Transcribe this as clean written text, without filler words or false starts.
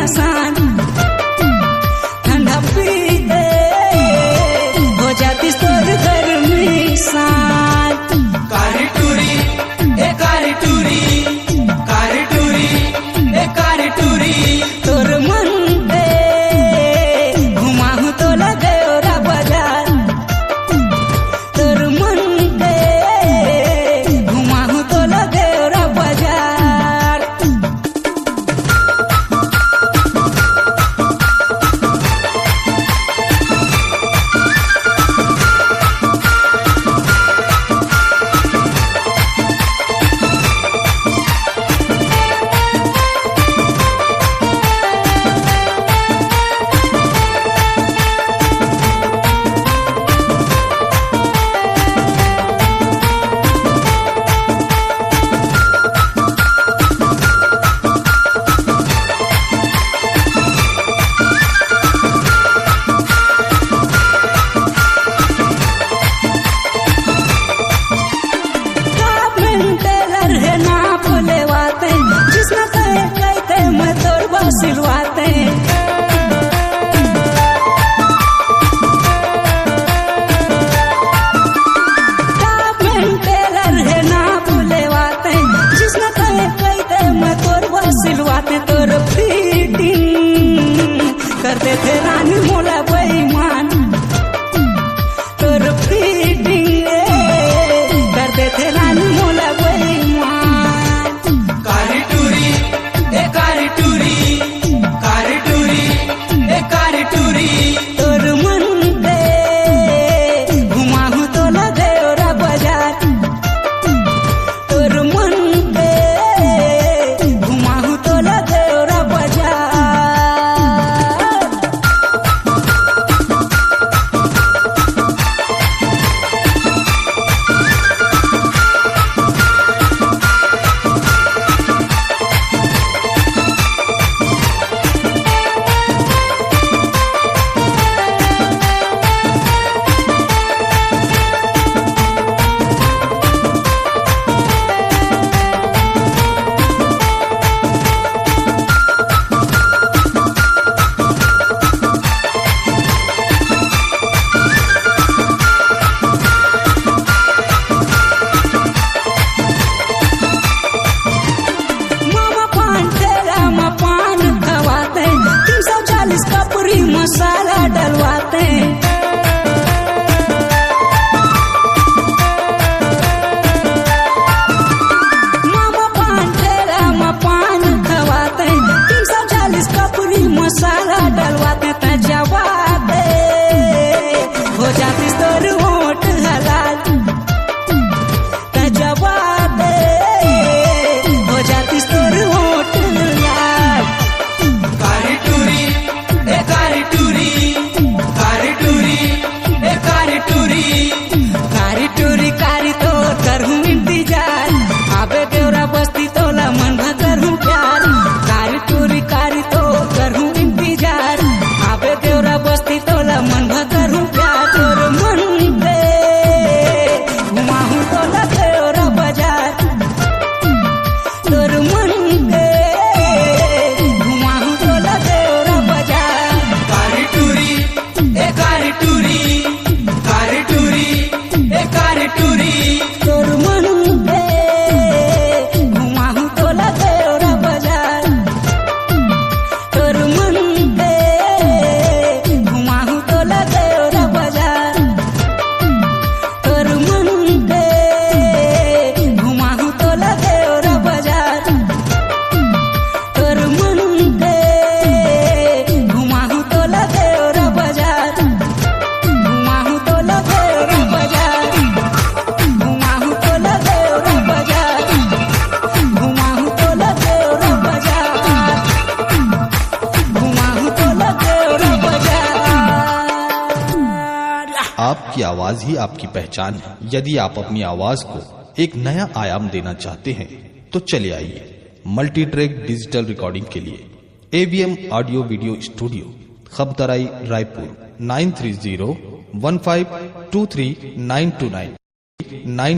मसान, ठंडा पीते हो जाती तोर गर्मी शांत। कारी टूरी ए कारी टूरी, कारी टूरी ए कारी टूरी, तोर मन पे घुमाहू तो लगे ओरा बाजार, तोर मन पे घुमाहू तो लगे ओरा बाजार। सिलवाते टेलर है ना बुलेवाते, जिसने कहते मैं तोर सिलवाते, तोर फिटिंग करते थे रानी मोला बेईमान, तोर फिटिंग करते थे रानी मोला बेईमान। कारी टूरी ए कारी टूरी, कारी टूरी ए कारी टूरी, तोर मन पे घुमाहू तो लगे ओरा बाजार, तोर मन पे घुमाहू तो लगे ओरा बाजार। मसाला डलवाते मामा पान ठेला में पान खवाते, 340 का पूरी मसाला डलवाते, तजवाते हो जाती तोर होठ हलाल, तजवाते हो जाती तोर होठ लाल। कारी टूरी ए कारी टूरी, कारी टूरी ए कारी टूरी, कारी टूरी कारी तो करहूँ इंतजार, आबे देवरा बस्ती तोला मन भर करहूँ प्यार, कारी टूरी कारी तो करहूँ इंतजार, आबे देवरा बस्ती तोला मन भर करहूँ प्यार। तोर मन पे घुमाहूँ तो लगे ओरा बाजार, तोर मन पे घुमाहूँ तो लगे ओरा बाजार। कारी टूरी ए कारी टूरी, कारी टूरी ए कारी टूरी, तोर मन पे घुमाहूँ तो लगे ओरा बाजार, तोर मन पे घुमाहूँ तो लगे ओरा बाजार, तोर मन पे घुमाहूँ तो लगे ओरा बाजार, तोर मन पे घुमाहूँ तो लगे ओरा बाजार, घुमाहूँ तो लगे ओरा बाजार, घुमाहूँ तो लगे ओरा बाजार, घुमाहूँ तो लगे ओरा बाजार, घुमाहूँ तो लगे ओरा बाजार। आपकी आवाज ही आपकी पहचान है। यदि आप अपनी आवाज को एक नया आयाम देना चाहते हैं तो चले आइए मल्टी ट्रैक डिजिटल रिकॉर्डिंग के लिए AVM ऑडियो वीडियो स्टूडियो, खबतराई, रायपुर 9301523929।